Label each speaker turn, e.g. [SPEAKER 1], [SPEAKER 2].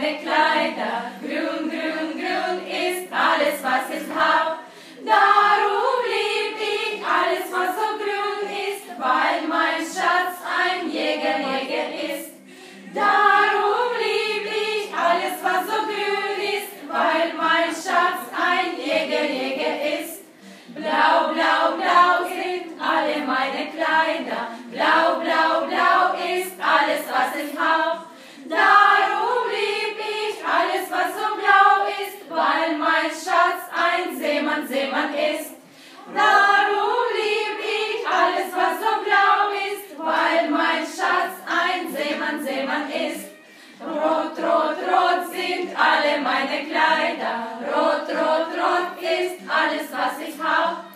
[SPEAKER 1] meine Kleider, grün, grün, grün ist alles, was ich hab. Darum lieb ich alles, was so grün ist, weil mein Schatz ein Jäger, Jäger ist. Darum lieb ich alles, was so grün ist, weil mein Schatz ein Jäger, Jäger ist. Blau, blau, blau sind alle meine Kleider, blau, blau, blau ist alles, was ich hab. Darum lieb ich alles, was so blau ist, weil mein Schatz ein Seemann, Seemann ist. Darum lieb ich alles, was so blau ist, weil mein Schatz ein Seemann, Seemann ist. Rot, rot, rot sind alle meine Kleider, rot, rot, rot ist alles, was ich hab.